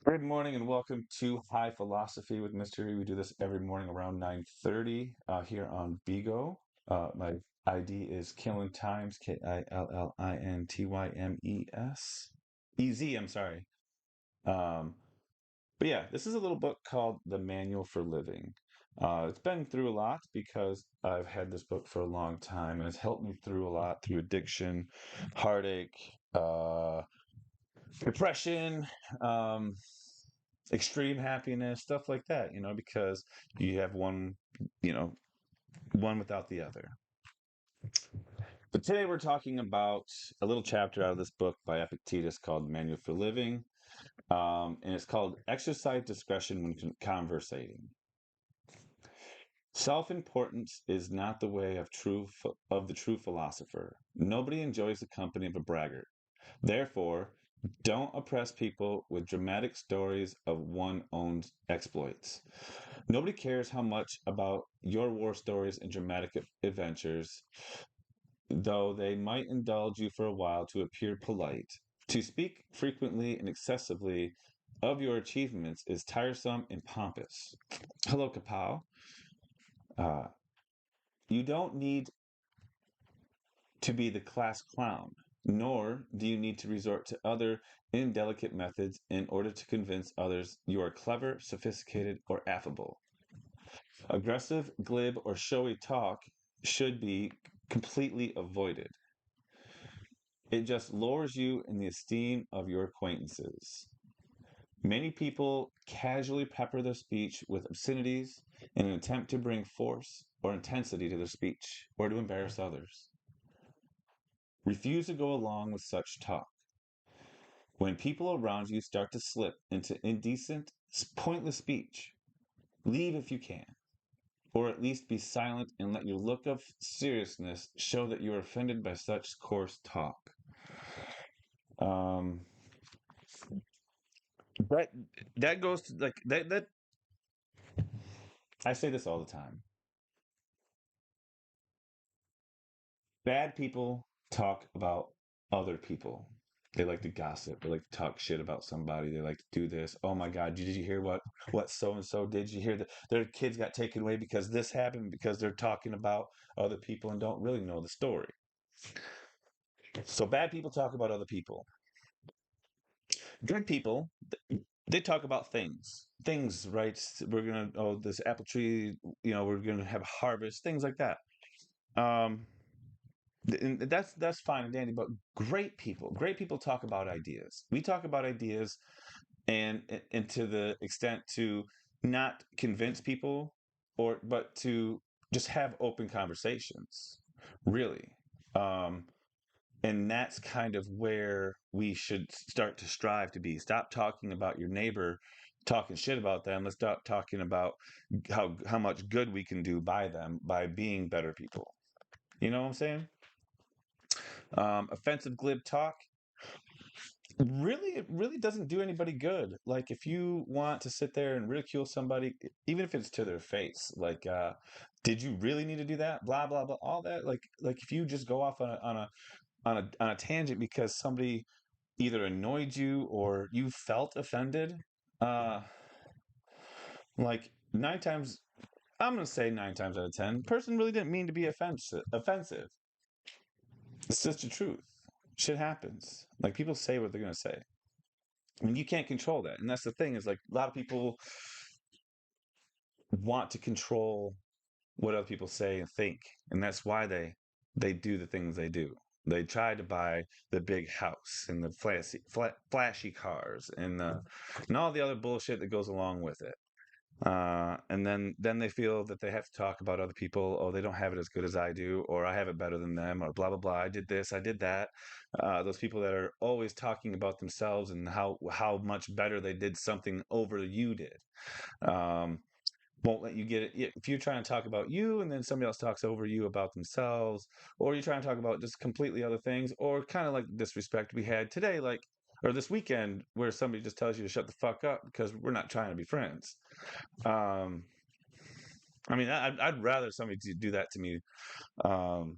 Good morning and welcome to High Philosophy with Mystery. We do this every morning around 9:30 here on Bigo. My ID is Killing Times, KILLINTYMES. I'm sorry. Um, but yeah, this is a little book called The Manual for Living. It's been through a lot because I've had this book for a long time and it's helped me through a lot through addiction, heartache, depression, um, extreme happiness, stuff like that, because you have one, you know, one without the other. But today we're talking about a little chapter out of this book by Epictetus called Manual for Living. And it's called Exercise Discretion when Conversating. Self-importance is not the way of the true philosopher. Nobody enjoys the company of a braggart. Therefore, don't oppress people with dramatic stories of one's own exploits. Nobody cares how much about your war stories and dramatic adventures, though they might indulge you for a while to appear polite. To speak frequently and excessively of your achievements is tiresome and pompous. Hello, Kapow. Uh, you don't need to be the class clown, nor do you need to resort to other indelicate methods in order to convince others you are clever, sophisticated, or affable. Aggressive, glib, or showy talk should be completely avoided. It just lowers you in the esteem of your acquaintances. Many people casually pepper their speech with obscenities in an attempt to bring force or intensity to their speech or to embarrass others. Refuse to go along with such talk. When people around you start to slip into indecent, pointless speech, leave if you can, or at least be silent and let your look of seriousness show that you are offended by such coarse talk. Um, that that goes to like that. I say this all the time. Bad people talk about other people. They like to gossip. They like to talk shit about somebody. They like to do this. Oh my God, did you hear what so and so did? You hear that their kids got taken away because this happened because they're talking about other people and don't really know the story. So bad people talk about other people. Good people, they talk about things. Things, right? We're gonna this apple tree, we're gonna have a harvest, things like that. Um, and that's fine and dandy, but great people talk about ideas. We talk about ideas and to the extent to not convince people but to just have open conversations, really. Um, and that's kind of where we should start to strive to be. Stop talking about your neighbor, talking shit about them. Let's start talking about how much good we can do by them by being better people. You know what I'm saying? Offensive glib talk really, it really doesn't do anybody good. Like if you want to sit there and ridicule somebody, even if it's to their face, like did you really need to do that, blah blah blah, all that, like if you just go off on a tangent because somebody either annoyed you or you felt offended, uh like nine times, I'm gonna say 9 times out of 10, person really didn't mean to be offensive. It's just the truth. Shit happens. Like people say what they're gonna say. I mean, you can't control that. And that's the thing, is like a lot of people want to control what other people say and think. And that's why they do the things they do. They try to buy the big house and the flashy cars and all the other bullshit that goes along with it. And then they feel that they have to talk about other people. Oh, they don't have it as good as I do, or I have it better than them, or blah blah blah. I did this, I did that. Those people that are always talking about themselves and how much better they did something over you did. Um, won't let you get it if you're trying to talk about you and then somebody else talks over you about themselves, or you're trying to talk about just completely other things, or kind of like disrespect we had today, like or this weekend, where somebody just tells you to shut the fuck up because we're not trying to be friends. um I mean, I'd rather somebody do that to me. um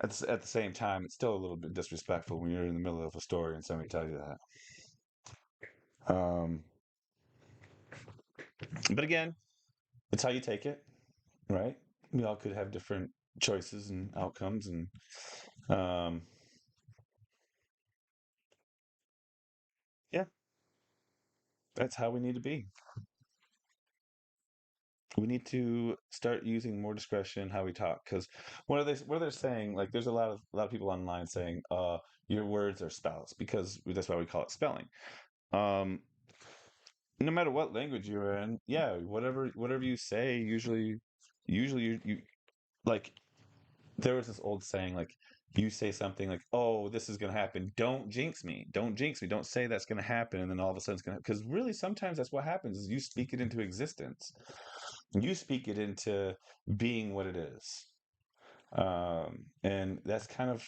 at the same time, it's still a little bit disrespectful when you're in the middle of a story and somebody tells you that. But again, it's how you take it, right? We all could have different choices and outcomes, and um, yeah, that's how we need to be. We need to start using more discretion in how we talk, because what are they saying? Like, there's a lot of people online saying, your words are spells, because that's why we call it spelling. Um, no matter what language you're in, yeah, whatever you say, usually you like, there was this old saying, like, you say something like, oh, this is going to happen, don't jinx me, don't say that's going to happen, and then all of a sudden it's going to, because really sometimes that's what happens, is you speak it into existence, you speak it into being what it is. And that's kind of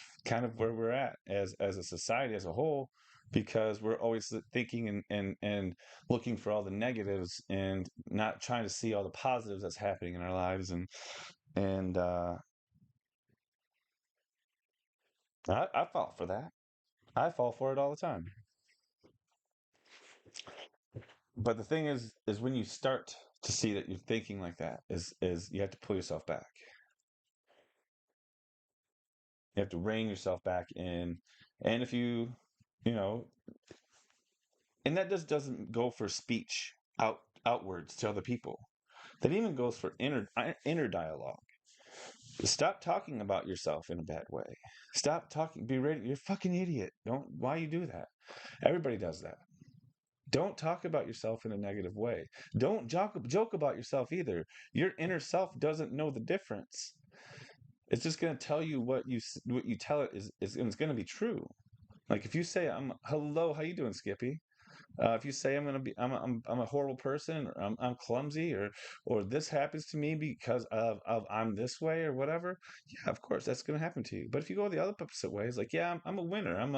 where we're at as a society as a whole, because we're always thinking and looking for all the negatives and not trying to see all the positives that's happening in our lives. And I fall for that. I fall for it all the time. But the thing is when you start to see that you're thinking like that, is you have to pull yourself back. You have to rein yourself back in. And if you know, and that just doesn't go for speech outwards to other people. That even goes for inner dialogue. Stop talking about yourself in a bad way. Stop talking. Be ready. You're a fucking idiot. Don't. Why you do that? Everybody does that. Don't talk about yourself in a negative way. Don't joke about yourself either. Your inner self doesn't know the difference. It's just going to tell you what you tell it is, and it's going to be true. Like if you say, "I'm hello, how you doing, Skippy?" If you say I'm a horrible person, or I'm clumsy, or this happens to me because of I'm this way or whatever, yeah, of course that's going to happen to you. But if you go the other opposite way, it's like, yeah, I'm a winner. I'm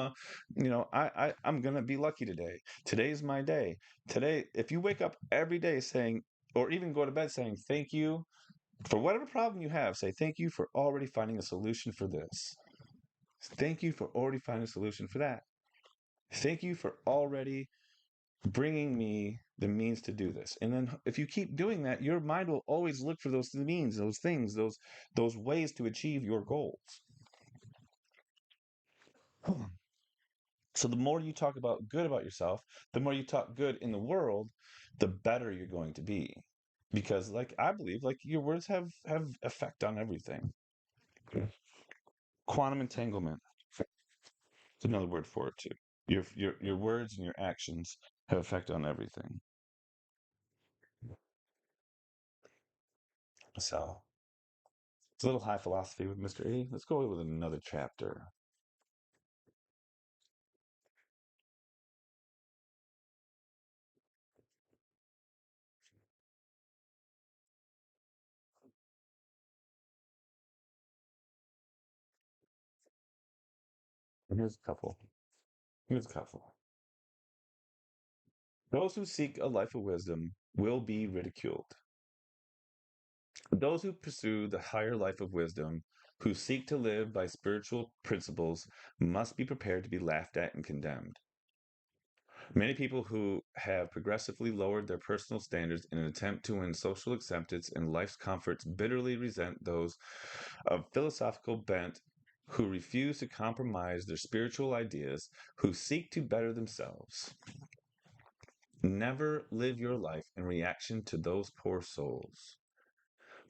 going to be lucky today. Today's my day. Today, if you wake up every day saying, or even go to bed saying, thank you for whatever problem you have, say thank you for already finding a solution for this. Thank you for already finding a solution for that. Thank you for already bringing me the means to do this. And then if you keep doing that, your mind will always look for those means, those things, those ways to achieve your goals. So the more you talk about good about yourself, the more you talk good in the world, the better you're going to be. Because like I believe like your words have effect on everything. Quantum entanglement. It's another word for it too. Your words and your actions have effect on everything. So it's a little high philosophy with Mr. E. Let's go with another chapter. Here's a couple. Here's a couple. Those who seek a life of wisdom will be ridiculed. Those who pursue the higher life of wisdom, who seek to live by spiritual principles, must be prepared to be laughed at and condemned. Many people who have progressively lowered their personal standards in an attempt to win social acceptance and life's comforts bitterly resent those of philosophical bent who refuse to compromise their spiritual ideas, who seek to better themselves. Never live your life in reaction to those poor souls.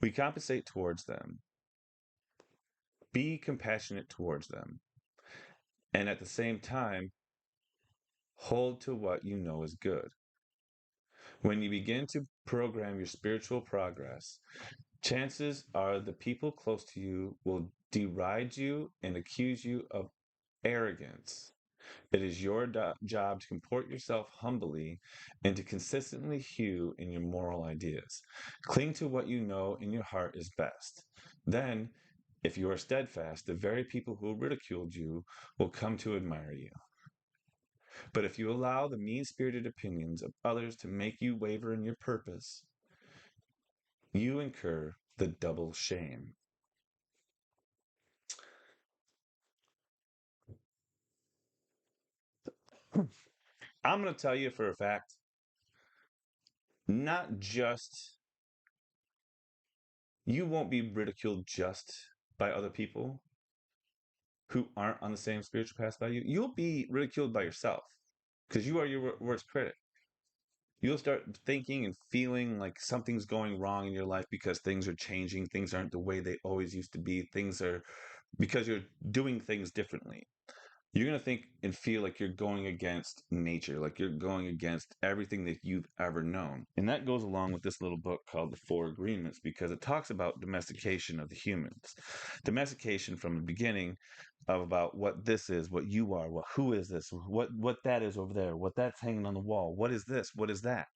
We compensate towards them. Be compassionate towards them. And at the same time, hold to what you know is good. When you begin to program your spiritual progress, chances are the people close to you will deride you and accuse you of arrogance. It is your job to comport yourself humbly and to consistently hew in your moral ideas. Cling to what you know in your heart is best. Then, if you are steadfast, the very people who ridiculed you will come to admire you. But if you allow the mean spirited opinions of others to make you waver in your purpose, you incur the double shame. I'm going to tell you for a fact, not just, you won't be ridiculed just by other people who aren't on the same spiritual path by you. You'll be ridiculed by yourself because you are your worst critic. You'll start thinking and feeling like something's going wrong in your life because things are changing. Things aren't the way they always used to be. Things are because you're doing things differently. You're going to think and feel like you're going against nature, like you're going against everything that you've ever known. And that goes along with this little book called The Four Agreements because it talks about domestication of the humans. Domestication from the beginning of about what this is, what you are, what who is this, what that is over there, what that's hanging on the wall, what is this, what is that?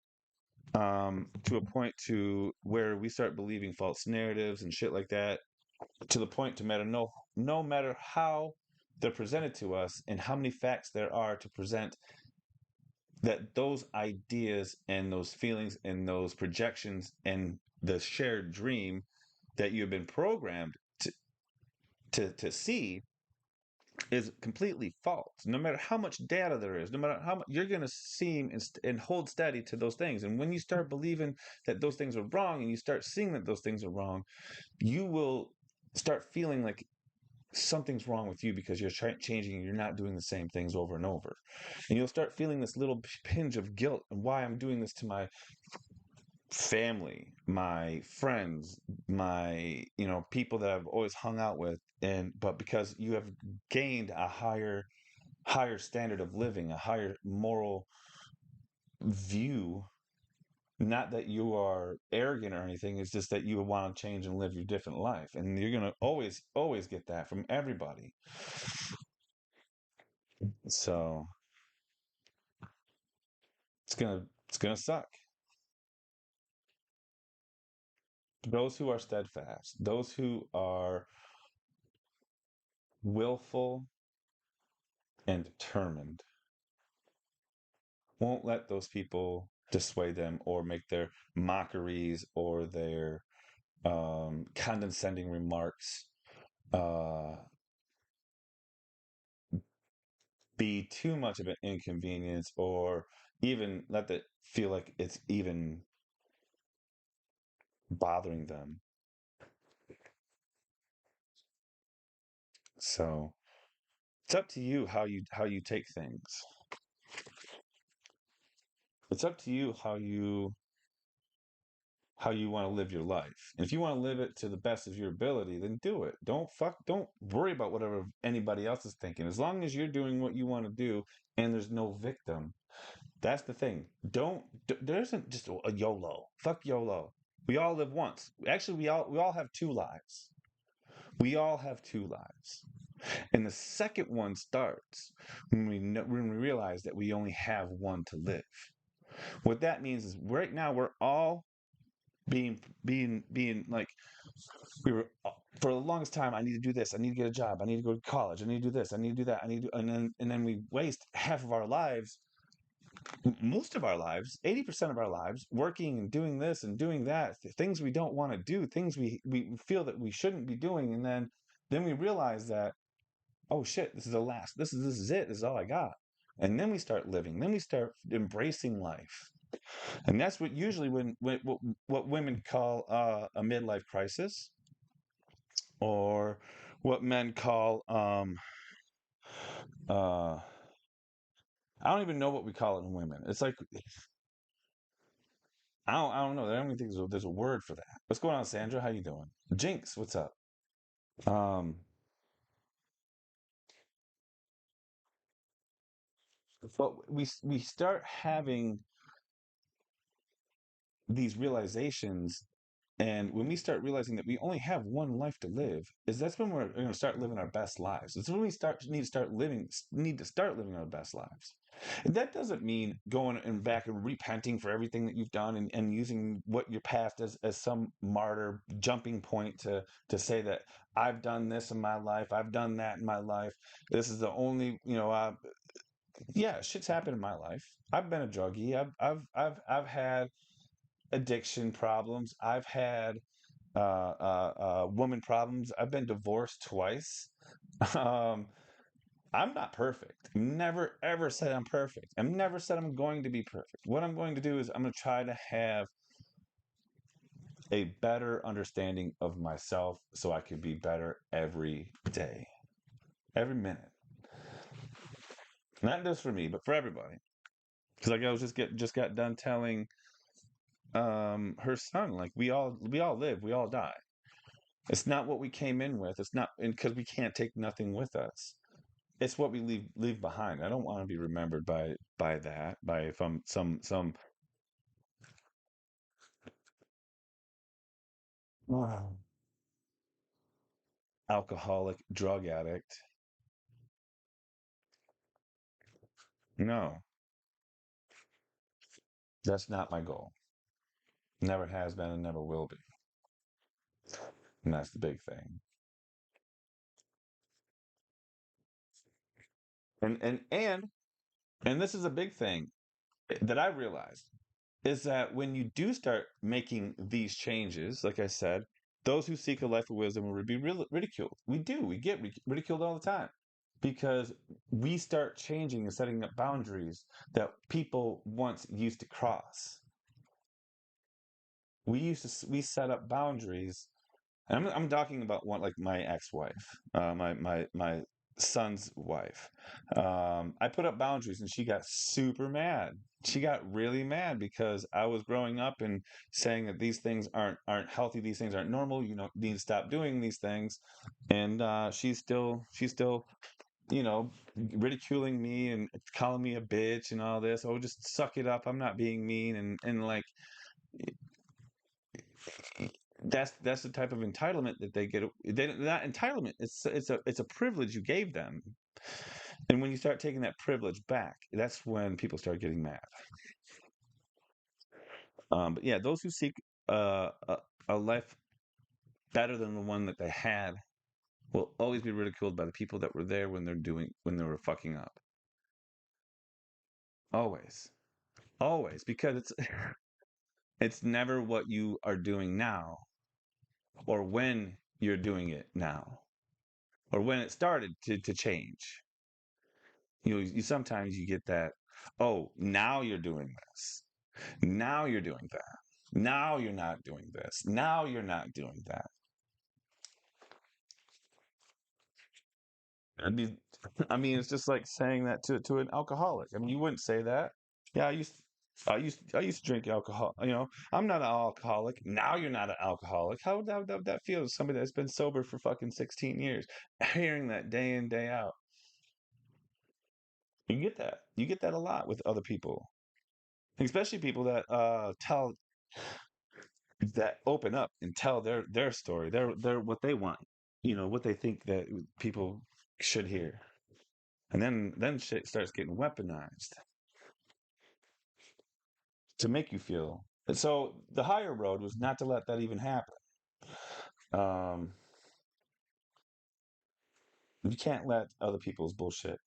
To a point to where we start believing false narratives and shit like that, to the point to matter no matter how they're presented to us and how many facts there are to present, that those ideas and those feelings and those projections and the shared dream that you've been programmed to see is completely false. No matter how much data there is, no matter how much, you're going to seem and hold steady to those things. And when you start believing that those things are wrong and you start seeing that those things are wrong, you will start feeling like something's wrong with you because you're changing, you're not doing the same things over and over, and you'll start feeling this little pinch of guilt and why I'm doing this to my family, my friends, my people that I've always hung out with, and but because you have gained a higher standard of living, a higher moral view. Not that you are arrogant or anything, it's just that you want to change and live your different life. And you're going to always get that from everybody. So it's gonna suck. Those who are steadfast, those who are willful and determined, won't let those people dissuade them or make their mockeries or their condescending remarks uh, be too much of an inconvenience, or even let that feel like it's even bothering them. So it's up to you how you take things. It's up to you how you want to live your life. And if you want to live it to the best of your ability, then do it. Don't worry about whatever anybody else is thinking. As long as you're doing what you want to do and there's no victim. That's the thing. There isn't just a YOLO. Fuck YOLO. We all live once. Actually, we all have two lives. We all have two lives. And the second one starts when we realize that we only have one to live. What that means is right now we're all being like, we were for the longest time, I need to do this, I need to get a job, I need to go to college, I need to do this, I need to do that, I need to, and then we waste half of our lives, most of our lives, 80% of our lives, working and doing this and doing that, things we don't want to do, things we feel that we shouldn't be doing, and then we realize that, oh shit, this is it, this is all I got. And then we start living, then we start embracing life. And that's what usually what women call a midlife crisis, or what men call uh I don't even know what we call it in women. It's like I don't know. I don't even think there's a word for that. What's going on, Sandra? How you doing? Jinx, what's up? Um, but we start having these realizations, and when we start realizing that we only have one life to live, is that's when we're going to start living our best lives. It's when we need to start living our best lives. And that doesn't mean going and back and repenting for everything that you've done, and using what your past as some martyr jumping point to say that I've done this in my life, I've done that in my life. This is the only, yeah, shit's happened in my life. I've been a druggie. I've had addiction problems. I've had woman problems. I've been divorced twice. um, I'm not perfect. Never ever said I'm perfect. I've never said I'm going to be perfect. What I'm going to do is I'm going to try to have a better understanding of myself so I can be better every day, every minute. Not just for me, but for everybody. Because like I was just got done telling her son, like we all live, we all die. It's not what we came in with. It's not, and because we can't take nothing with us. It's what we leave behind. I don't want to be remembered by that, by some wow, alcoholic drug addict. No, that's not my goal. Never has been and never will be. And that's the big thing. And this is a big thing that I realized is that when you do start making these changes, like I said, those who seek a life of wisdom will be ridiculed. We do. We get ridiculed all the time because we start changing and setting up boundaries that people once used to cross. We set up boundaries. And I'm talking about one like my ex-wife, my son's wife. I put up boundaries, and she got super mad. She got really mad because I was growing up and saying that these things aren't healthy. These things aren't normal. You know, need to stop doing these things. And she's still ridiculing me and calling me a bitch and all this. Oh, just suck it up. I'm not being mean. And like that's the type of entitlement that they get. Not entitlement. It's a privilege you gave them, and when you start taking that privilege back, that's when people start getting mad. But yeah, those who seek a life better than the one that they had will always be ridiculed by the people that were there when they were fucking up. Always, always, because it's never what you are doing now or when you're doing it now or when it started to change. You sometimes you get that, oh, now you're doing this. Now you're doing that. Now you're not doing this. Now you're not doing that. I mean, I mean, it's just like saying that to an alcoholic. I mean, you wouldn't say that. Yeah, I used to drink alcohol. I'm not an alcoholic. Now you're not an alcoholic. How would that feel to somebody that's been sober for fucking 16 years, hearing that day in day out? You get that. You get that a lot with other people, especially people that open up and tell their story, their what they want, what they think that people should hear, and then shit starts getting weaponized to make you feel. And so the higher road was not to let that even happen. Um, you can't let other people's bullshit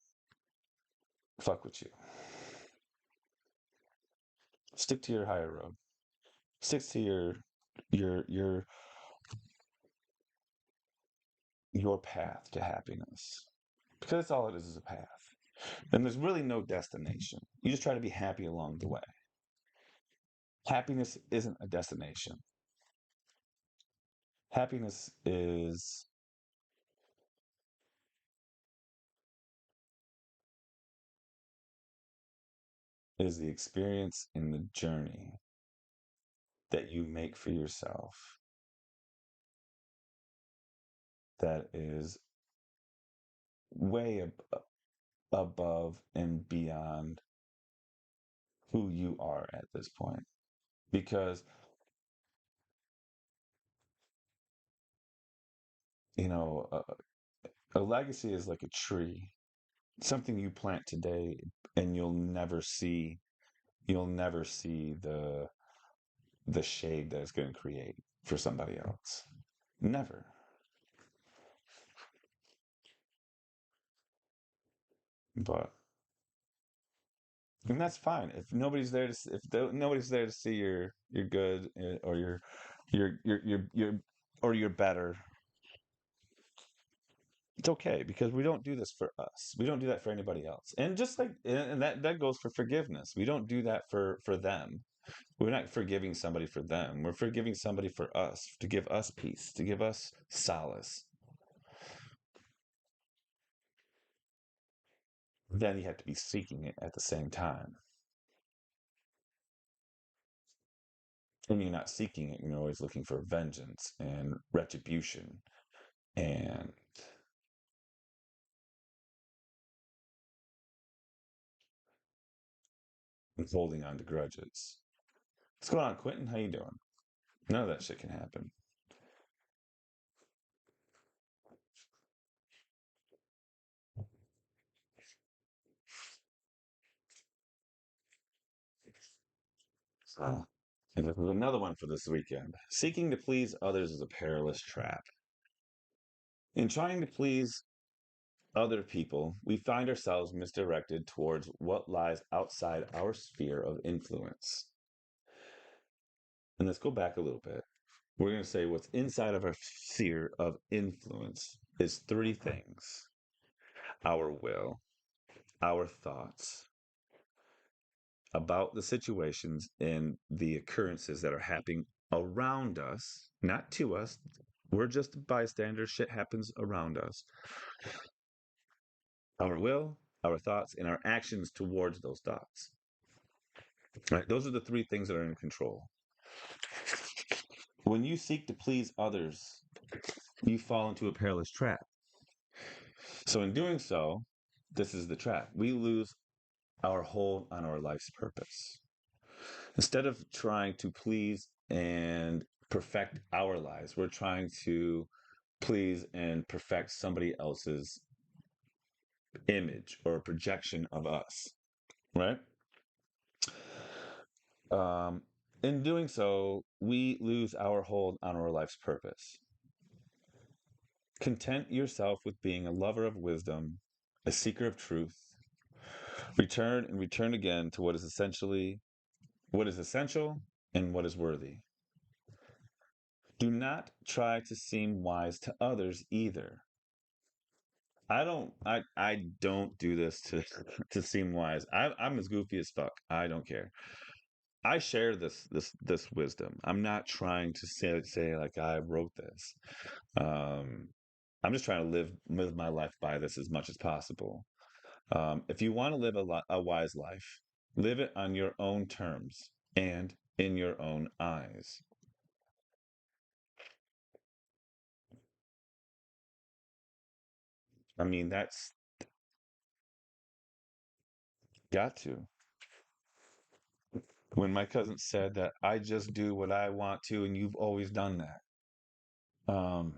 fuck with you. Stick to your higher road. Stick to your your your path to happiness, because that's all it is a path. And there's really no destination. You just try to be happy along the way. Happiness isn't a destination. Happiness is the experience in the journey that you make for yourself that is way above and beyond who you are at this point. Because, you know, a legacy is like a tree, something you plant today and you'll never see the shade that it's going to create for somebody else. Never. But and that's fine if nobody's there to nobody's there to see you're good, or you're or you're better. It's okay because we don't do this for us. We don't do that for anybody else. And just like and that goes for forgiveness. We don't do that for them. We're not forgiving somebody for them. We're forgiving somebody for us, to give us peace, to give us solace. Then you have to be seeking it at the same time. And you're not seeking it, you're always looking for vengeance and retribution and holding on to grudges. What's going on, Quentin? How you doing? None of that shit can happen. Oh. And this is another one for this weekend. Seeking to please others is a perilous trap. In trying to please other people, we find ourselves misdirected towards what lies outside our sphere of influence. And let's go back a little bit. We're going to say what's inside of our sphere of influence is three things: our will, our thoughts about the situations and the occurrences that are happening around us, not to us. We're just bystanders. Shit happens around us. Our will, our thoughts, and our actions towards those thoughts. Right? Those are the three things that are in control. When you seek to please others, you fall into a perilous trap. So, in doing so, this is the trap. We lose our hold on our life's purpose. Instead of trying to please and perfect our lives, we're trying to please and perfect somebody else's image or projection of us, right? Um, in doing so, we lose our hold on our life's purpose. Content yourself with being a lover of wisdom, a seeker of truth. Return and return again to what is essential and what is worthy. Do not try to seem wise to others either. I don't do this to to seem wise. I'm as goofy as fuck. I don't care. I share this wisdom. I'm not trying to say like I wrote this. Um, I'm just trying to live my life by this as much as possible. If you want to live a wise life, live it on your own terms and in your own eyes. I mean, that's got to. When my cousin said that I just do what I want to, and you've always done that. Um,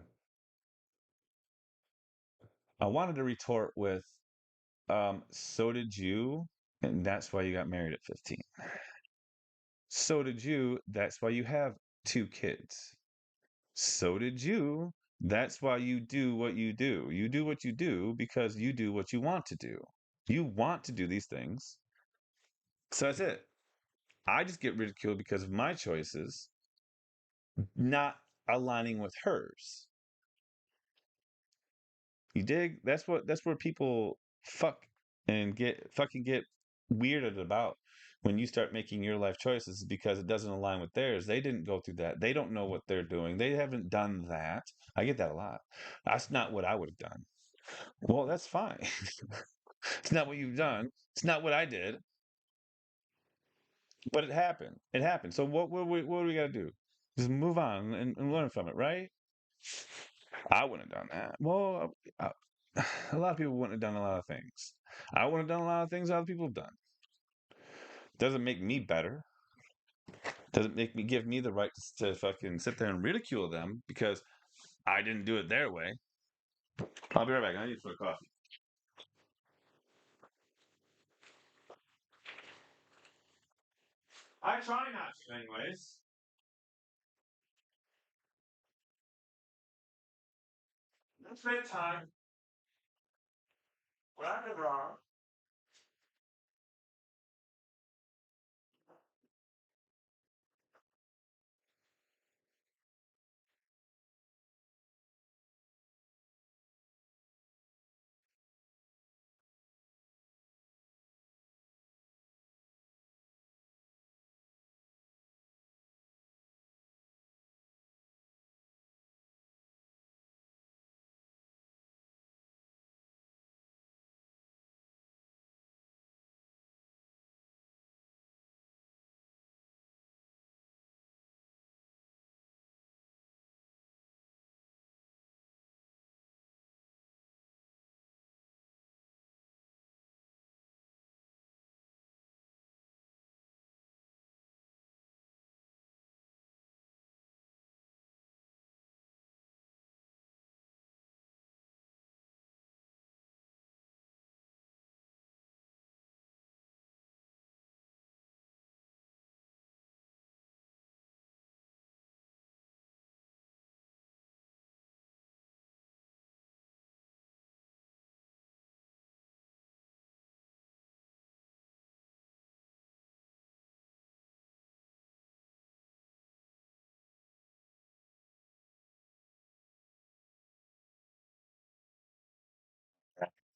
I wanted to retort with, so did you, and that's why you got married at 15. So did you, that's why you have two kids. So did you, that's why you do what you do. You do what you do because you do what you want to do. You want to do these things. So that's it. I just get ridiculed because of my choices not aligning with hers. You dig? That's where people fucking get weirded about when you start making your life choices because it doesn't align with theirs. They didn't go through that. They don't know what they're doing. They haven't done that. I get that a lot. That's not what I would have done. Well, that's fine. It's not what you've done. It's not what I did, but it happened. It happened. So what do we got to do? Just move on and learn from it, right? I wouldn't have done that. Well, a lot of people wouldn't have done a lot of things. I wouldn't have done a lot of things other people have done. Doesn't make me better. Doesn't make me give me the right to fucking sit there and ridicule them because I didn't do it their way. I'll be right back. I need some coffee. I try not to, anyways. It's bedtime. What I did wrong.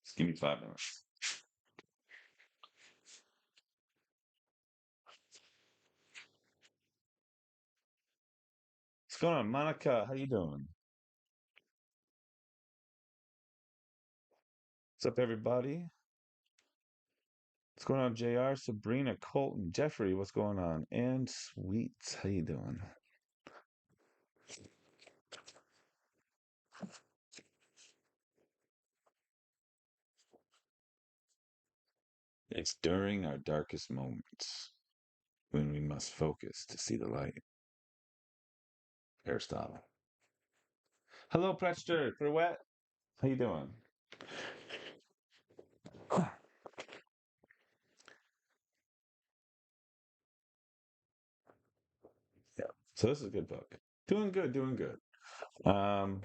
Just give me 5 minutes. What's going on, Monica? How you doing? What's up, everybody? What's going on, JR, Sabrina, Colton, Jeffrey? What's going on? And Sweets, how you doing? It's during our darkest moments when we must focus to see the light. Aristotle. Hello, Prester, Pirouette. How you doing? Yeah. So this is a good book. Doing good, doing good. Um,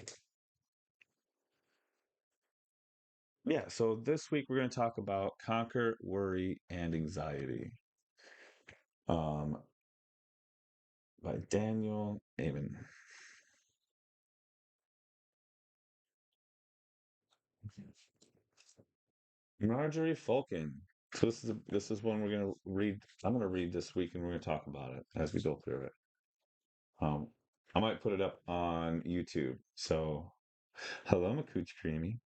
yeah, so this week we're going to talk about conquer worry and anxiety. Um, by Daniel Amen. Marjorie Fulkin. So this is one we're gonna read. I'm gonna read this week, and we're gonna talk about it as we go through it. Um, I might put it up on YouTube. So, hello, Makuch Creamy.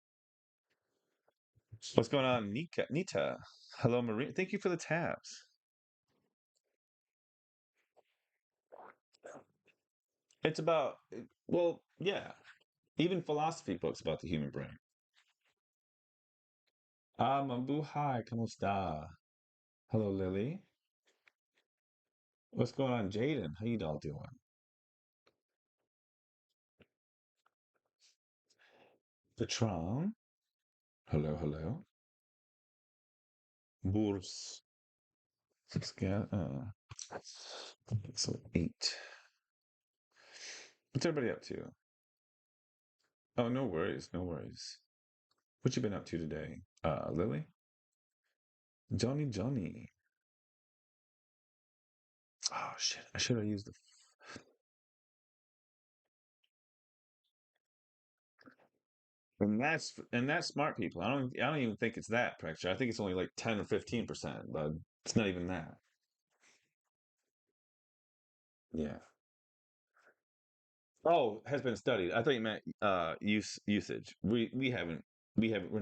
What's going on, Nika? Nita? Hello, Marie. Thank you for the tabs. It's about, well, yeah, even philosophy books about the human brain. Ah, Mabuhay, ¿cómo está? Hello, Lily. What's going on, Jaden? How you all doing? Patron. Hello, hello. Burs. So 8. What's everybody up to? Oh, no worries, no worries. What you been up to today? Lily? Johnny, Johnny. Oh shit! I should have used the. And that's smart people. I don't even think it's that pressure. I think it's only like 10 or 15%, but it's not even that. Yeah. Oh, has been studied. I thought you meant usage. We're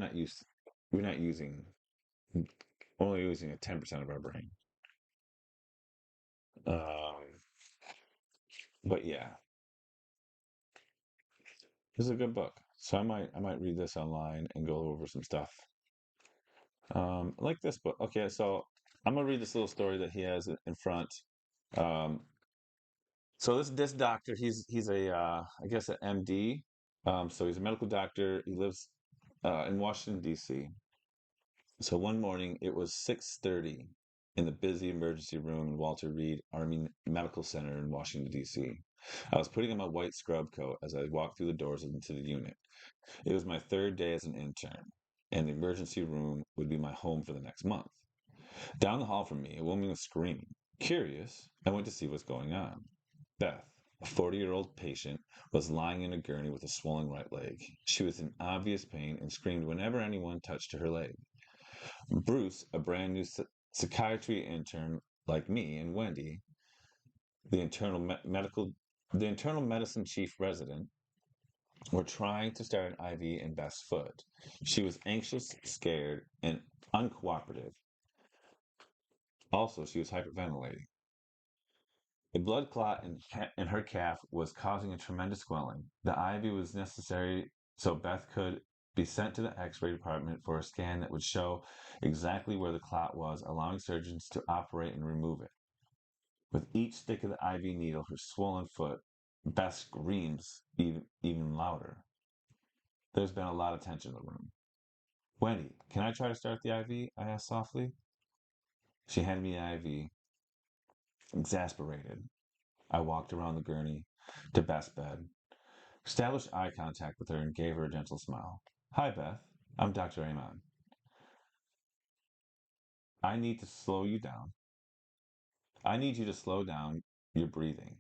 not using only using a 10% of our brain. Um, but yeah, this is a good book. So I might read this online and go over some stuff. I like this book. Okay, so I'm gonna read this little story that he has in front. Um, so this doctor, he's a I guess an MD. So he's a medical doctor. He lives in Washington D.C. So one morning it was 6:30 in the busy emergency room in Walter Reed Army Medical Center in Washington D.C. I was putting on my white scrub coat as I walked through the doors into the unit. It was my third day as an intern, and the emergency room would be my home for the next month. Down the hall from me, a woman was screaming. Curious, I went to see what's going on. Beth, a 40-year-old patient, was lying in a gurney with a swollen right leg. She was in obvious pain and screamed whenever anyone touched her leg. Bruce, a brand new psychiatry intern like me, and Wendy, the the internal medicine chief resident, were trying to start an IV in Beth's foot. She was anxious, scared, and uncooperative. Also, she was hyperventilating. A blood clot in her calf was causing a tremendous swelling. The IV was necessary so Beth could be sent to the X-ray department for a scan that would show exactly where the clot was, allowing surgeons to operate and remove it. With each stick of the IV needle, her swollen foot, Beth screams even louder. There's been a lot of tension in the room. Wendy, can I try to start the IV? I asked softly. She handed me the IV, exasperated. I walked around the gurney to Beth's bed, established eye contact with her, and gave her a gentle smile. Hi, Beth. I'm Dr. Amon. I need to slow you down. I need you to slow down your breathing.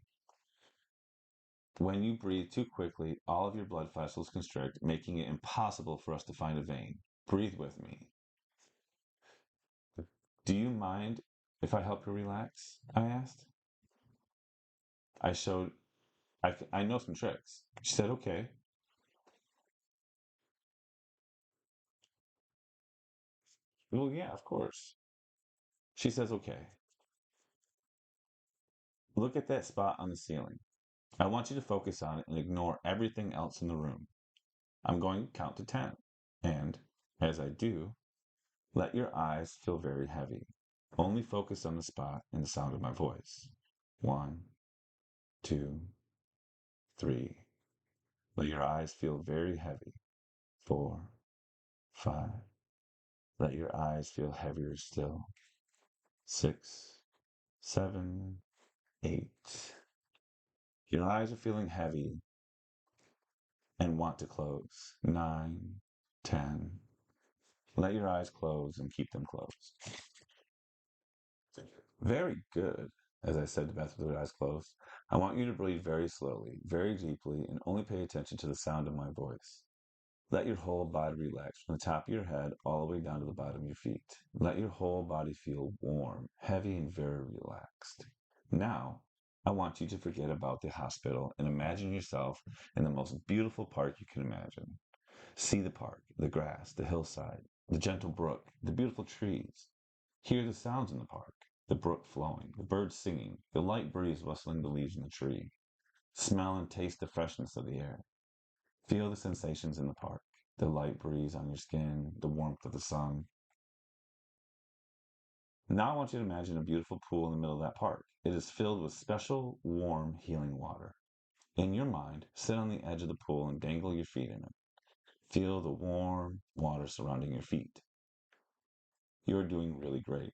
When you breathe too quickly, all of your blood vessels constrict, making it impossible for us to find a vein. Breathe with me. Do you mind if I help you relax? I asked. I showed, I know some tricks. She said, okay. Well, yeah, of course. She says, okay. Look at that spot on the ceiling. I want you to focus on it and ignore everything else in the room. I'm going to count to 10. And as I do, let your eyes feel very heavy. Only focus on the spot and the sound of my voice. One, two, three. Let your eyes feel very heavy. Four, five. Let your eyes feel heavier still. Six, seven, eight. Your eyes are feeling heavy and want to close. Nine, 10. Let your eyes close and keep them closed. Very good. As I said to Beth with her eyes closed, I want you to breathe very slowly, very deeply, and only pay attention to the sound of my voice. Let your whole body relax from the top of your head all the way down to the bottom of your feet. Let your whole body feel warm, heavy, and very relaxed. Now, I want you to forget about the hospital and imagine yourself in the most beautiful park you can imagine. See the park, the grass, the hillside, the gentle brook, the beautiful trees. Hear the sounds in the park, the brook flowing, the birds singing, the light breeze rustling the leaves in the tree. Smell and taste the freshness of the air. Feel the sensations in the park, the light breeze on your skin, the warmth of the sun. Now I want you to imagine a beautiful pool in the middle of that park. It is filled with special, warm, healing water. In your mind, sit on the edge of the pool and dangle your feet in it. Feel the warm water surrounding your feet. You're doing really great.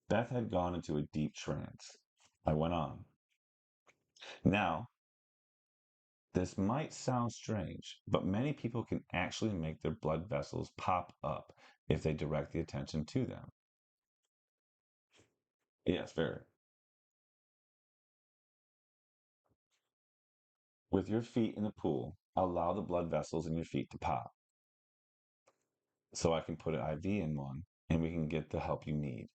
Beth had gone into a deep trance. I went on. Now, this might sound strange, but many people can actually make their blood vessels pop up if they direct the attention to them. Yes, very. With your feet in the pool, allow the blood vessels in your feet to pop so I can put an IV in one and we can get the help you need.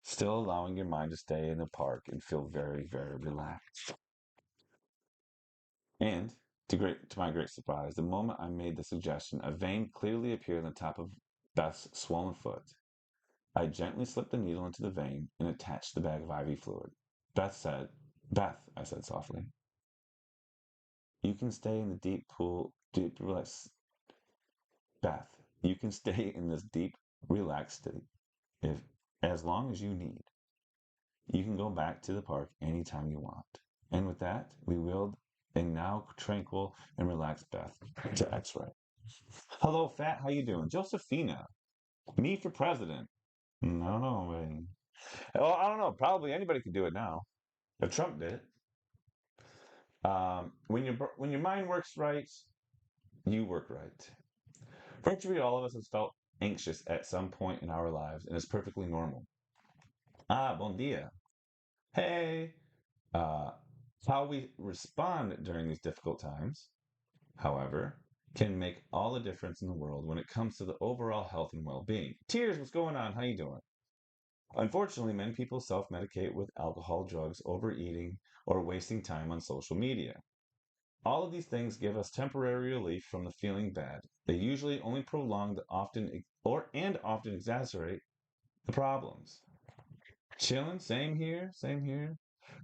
Still allowing your mind to stay in the park and feel very, very relaxed. And to my great surprise, the moment I made the suggestion, a vein clearly appeared on the top of Beth's swollen foot. I gently slipped the needle into the vein and attached the bag of IV fluid. Beth, I said softly, you can stay in the deep pool, deep, relax. Beth, you can stay in this deep, relaxed state if, as long as you need. You can go back to the park anytime you want. And with that, we willed a now tranquil and relaxed Beth to X-ray. Hello, Fat. How you doing? Josephina. Me for president. I don't know, man. Well, I don't know. Probably anybody could do it now. If Trump did it. When your mind works right, you work right. Virtually all of us have felt anxious at some point in our lives, and it's perfectly normal. Ah, bon dia. Hey. Uh, how we respond during these difficult times, however, can make all the difference in the world when it comes to the overall health and well-being. Tears, what's going on? How you doing? Unfortunately, many people self-medicate with alcohol, drugs, overeating, or wasting time on social media. All of these things give us temporary relief from the feeling bad. They usually only prolong the often exacerbate the problems. Chilling, same here, same here.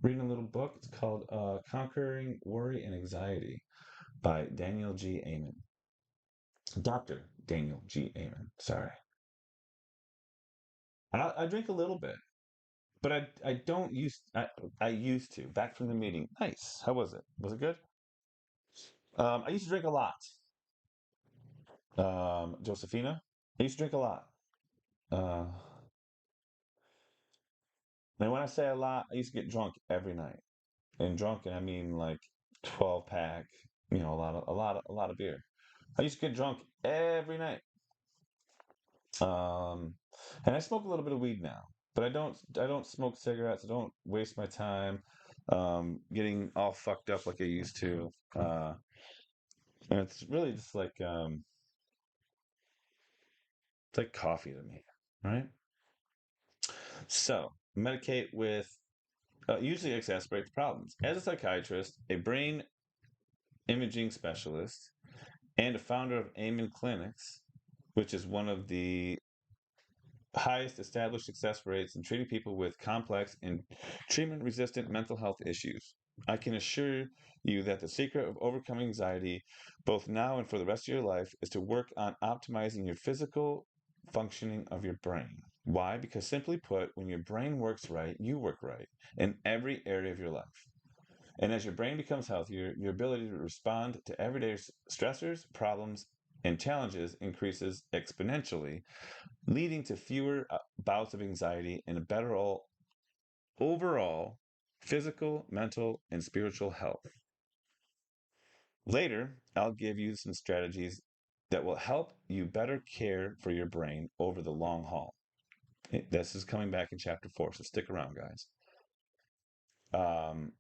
Reading a little book. It's called Conquering Worry and Anxiety by Daniel G. Amen. Dr. Daniel G. Amen. Sorry. I drink a little bit, but I don't use I used to back from the meeting. Nice. How was it? Was it good? I used to drink a lot. Josephina, I used to drink a lot. Uh, and when I say a lot, I used to get drunk every night. And drunk, and I mean like 12 pack, a lot of beer. I used to get drunk every night. Um, and I smoke a little bit of weed now, but I don't smoke cigarettes. I don't waste my time getting all fucked up like I used to. And it's really just like It's like coffee to me, right? So, medicate with usually exacerbates problems. As a psychiatrist, a brain imaging specialist, and a founder of Amen Clinics, which is one of the highest established success rates in treating people with complex and treatment resistant mental health issues. I can assure you that the secret of overcoming anxiety, both now and for the rest of your life, is to work on optimizing your physical functioning of your brain. Why? Because simply put, when your brain works right, you work right in every area of your life. And as your brain becomes healthier, your ability to respond to everyday stressors, problems, and challenges increases exponentially, leading to fewer bouts of anxiety and a better overall physical, mental, and spiritual health. Later, I'll give you some strategies that will help you better care for your brain over the long haul. This is coming back in chapter 4, so stick around, guys. Um,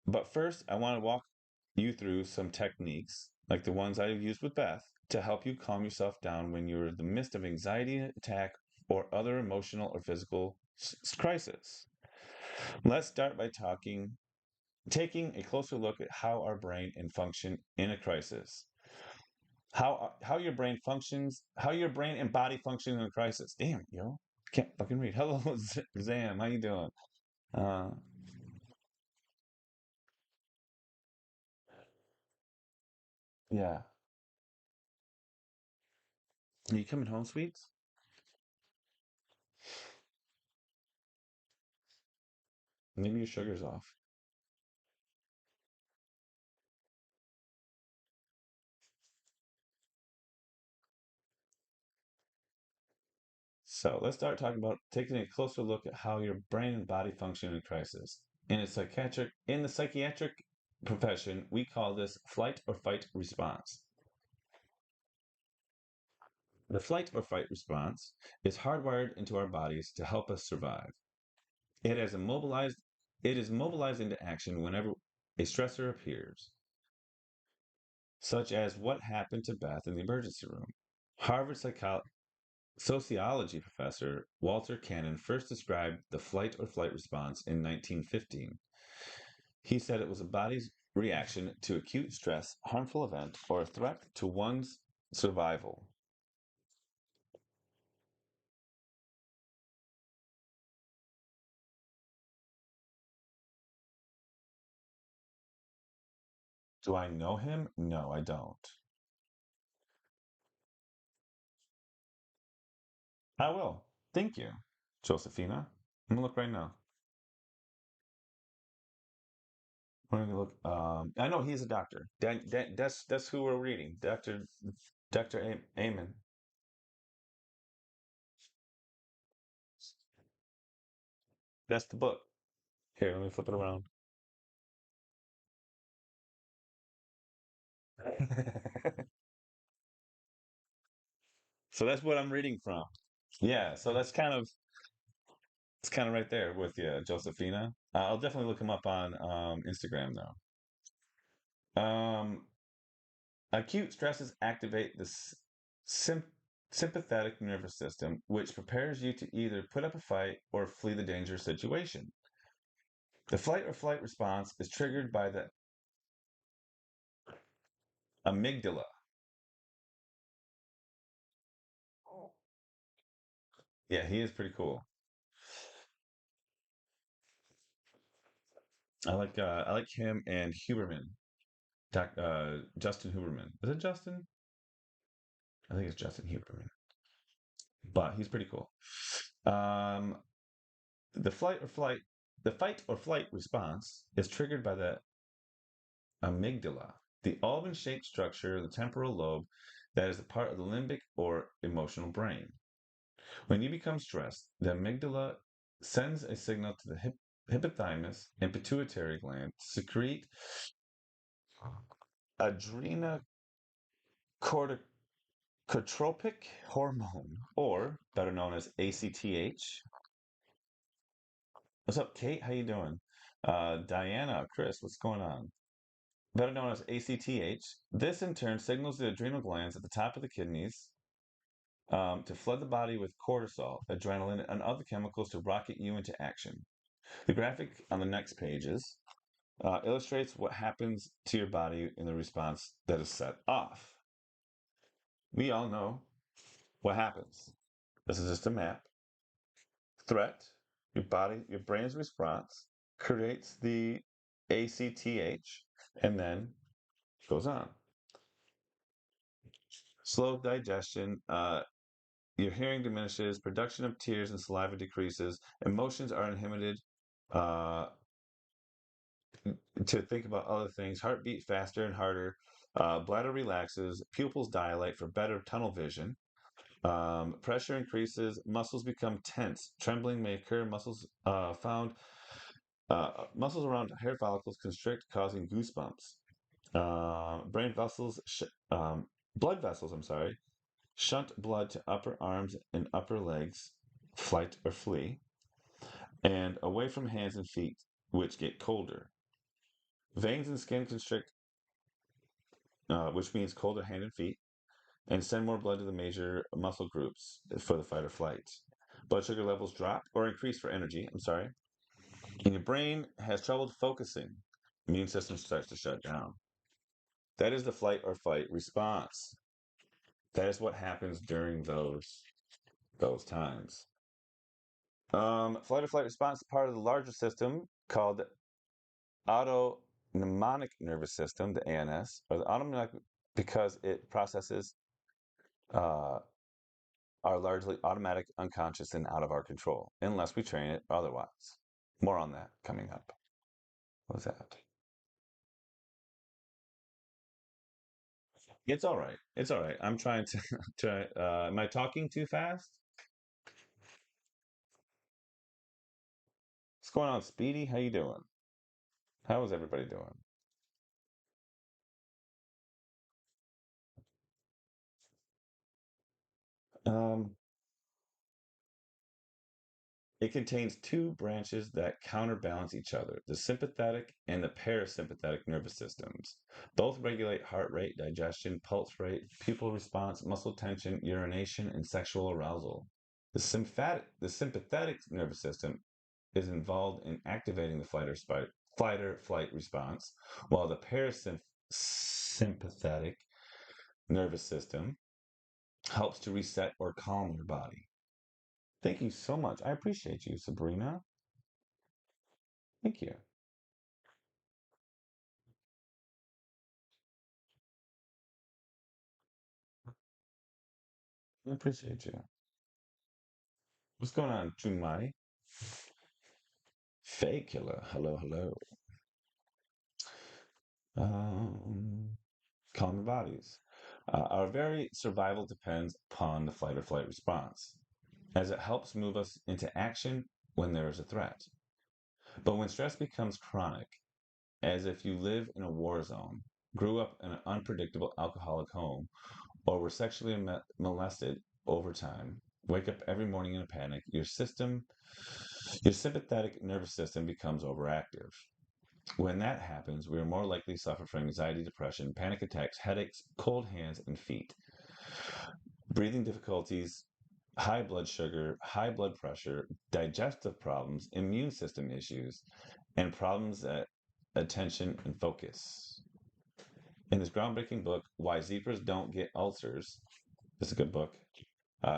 but first, I want to walk you through some techniques, like the ones I used with Beth, to help you calm yourself down when you're in the midst of anxiety attack or other emotional or physical crisis. Let's start by taking a closer look at how our brain and function in a crisis. How your brain functions, how your brain and body function in a crisis. Damn, yo, can't fucking read. Hello, Zam, how you doing? Uh, yeah. Are you coming home, sweets? Maybe your sugar's off. So let's start talking about taking a closer look at how your brain and body function in a crisis. In the psychiatric profession, we call this flight or fight response. The flight or fight response is hardwired into our bodies to help us survive. It has immobilized it is mobilized into action whenever a stressor appears, such as what happened to Beth in the emergency room. Harvard sociology professor Walter Cannon first described the flight or flight response in 1915. He said it was a body's reaction to acute stress, harmful event, or a threat to one's survival. Do I know him? No, I don't. I will. Thank you, Josephina. I'm gonna look right now. I'm gonna look. I know he's a doctor. That's who we're reading. Doctor Amen. That's the book. Here, let me flip it around. So that's what I'm reading from. Yeah, so that's kind of it's kind of right there with you, Josephina. I'll definitely look him up on Instagram though. Acute stresses activate the sym- sympathetic nervous system, which prepares you to either put up a fight or flee the dangerous situation. The flight or flight response is triggered by the amygdala. Yeah, he is pretty cool. I like him and Huberman. Justin Huberman. Is it Justin? I think it's Justin Huberman. But he's pretty cool. Um, the flight or flight, the fight or flight response is triggered by the amygdala, the almond-shaped structure of the temporal lobe that is a part of the limbic or emotional brain. When you become stressed, the amygdala sends a signal to the hypothalamus and pituitary gland to secrete adrenocorticotropic hormone, or better known as ACTH. What's up, Kate? How you doing? Diana, Chris, what's going on? Better known as ACTH. This in turn signals the adrenal glands at the top of the kidneys to flood the body with cortisol, adrenaline, and other chemicals to rocket you into action. The graphic on the next pages illustrates what happens to your body in the response that is set off. We all know what happens. This is just a map. Threat, your body, your brain's response creates the ACTH and then goes on. Slow digestion, your hearing diminishes, production of tears and saliva decreases, emotions are inhibited uh, to think about other things, heartbeat faster and harder, bladder relaxes, pupils dilate for better tunnel vision, pressure increases, muscles become tense, trembling may occur, muscles around hair follicles constrict, causing goosebumps. Brain vessels, blood vessels, I'm sorry, shunt blood to upper arms and upper legs, flight or flee, and away from hands and feet, which get colder. Veins and skin constrict, which means colder hand and feet, and send more blood to the major muscle groups for the fight or flight. Blood sugar levels drop or increase for energy, I'm sorry. And your brain has trouble focusing. Immune system starts to shut down. That is the flight or fight response. That is what happens during those times. Flight or flight response is part of the larger system called the autonomic nervous system, the ANS, or the autonomic because it processes uh, are largely automatic, unconscious, and out of our control, unless we train it otherwise. More on that coming up. What was that? It's all right. It's all right. I'm trying to try. Am I talking too fast? What's going on, Speedy? How you doing? How is everybody doing? Um, it contains two branches that counterbalance each other, the sympathetic and the parasympathetic nervous systems. Both regulate heart rate, digestion, pulse rate, pupil response, muscle tension, urination, and sexual arousal. The sympathetic nervous system is involved in activating the fight or flight response, while the parasympathetic nervous system helps to reset or calm your body. Thank you so much. I appreciate you, Sabrina. Thank you. I appreciate you. What's going on, Chumai? Fake killer. Hello, hello. Um, Calm your bodies. Our very survival depends upon the fight or flight response, as it helps move us into action when there is a threat. But when stress becomes chronic, as if you live in a war zone, grew up in an unpredictable alcoholic home, or were sexually molested over time, wake up every morning in a panic, your sympathetic nervous system becomes overactive. When that happens, we are more likely to suffer from anxiety, depression, panic attacks, headaches, cold hands and feet, breathing difficulties, high blood sugar, high blood pressure, digestive problems, immune system issues, and problems at attention and focus. In this groundbreaking book, Why Zebras Don't Get Ulcers, this is a good book.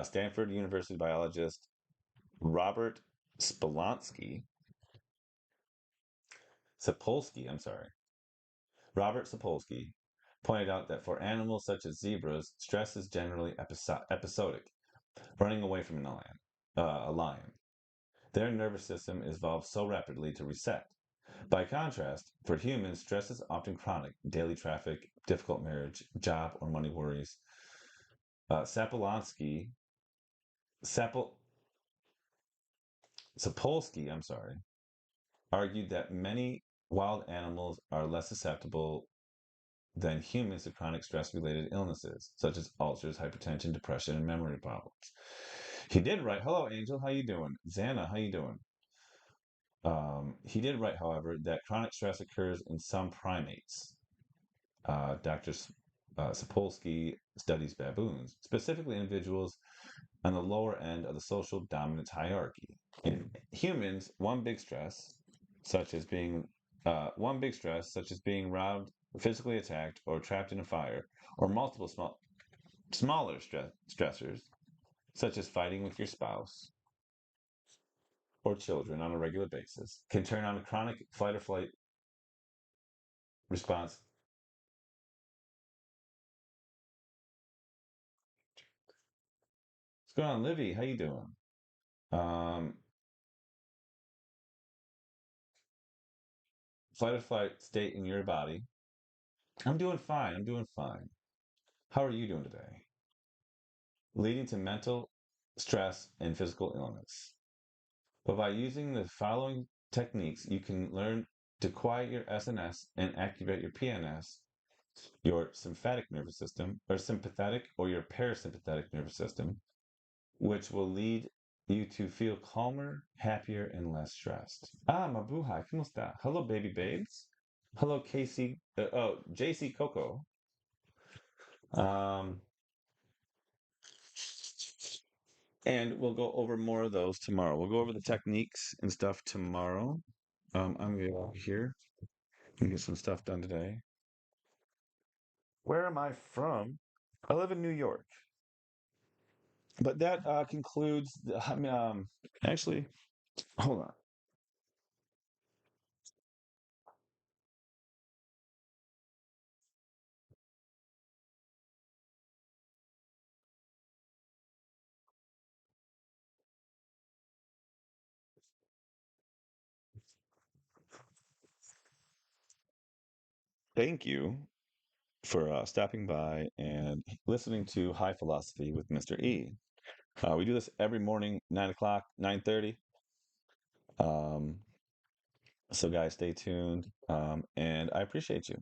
Stanford University biologist Robert Spolonsky, Sapolsky, I'm sorry, Robert Sapolsky pointed out that for animals such as zebras, stress is generally episodic, running away from a lion. Their nervous system evolves so rapidly to reset. By contrast, for humans, stress is often chronic, daily traffic, difficult marriage, job or money worries. Sapolsky, Sapol, Sapolsky, I'm sorry, argued that many wild animals are less susceptible than humans to chronic stress-related illnesses, such as ulcers, hypertension, depression, and memory problems. He did write, hello, Angel, how you doing? Xana, how you doing? He did write, however, that chronic stress occurs in some primates. Dr. Sapolsky studies baboons, specifically individuals on the lower end of the social dominance hierarchy. In humans, one big stress, such as being robbed, physically attacked, or trapped in a fire, or multiple smaller stressors, such as fighting with your spouse or children on a regular basis, can turn on a chronic fight or flight response. What's going on, Livy? How you doing? Um, Fight or flight state in your body. I'm doing fine. I'm doing fine. How are you doing today? Leading to mental stress and physical illness. But by using the following techniques, you can learn to quiet your SNS and activate your PNS, your sympathetic nervous system, or sympathetic or your parasympathetic nervous system, which will lead you to feel calmer, happier, and less stressed. Ah, mabuhay, kumusta? Hello, baby babes. Hello, Casey. JC Coco. Um, and we'll go over more of those tomorrow. We'll go over the techniques and stuff tomorrow. I'm gonna go here and get some stuff done today. Where am I from? I live in New York. But that concludes. Actually, hold on. Thank you for stopping by and listening to High Philosophy with Mr. E. We do this every morning, 9 o'clock, 9:30. Um, so guys, stay tuned. And I appreciate you.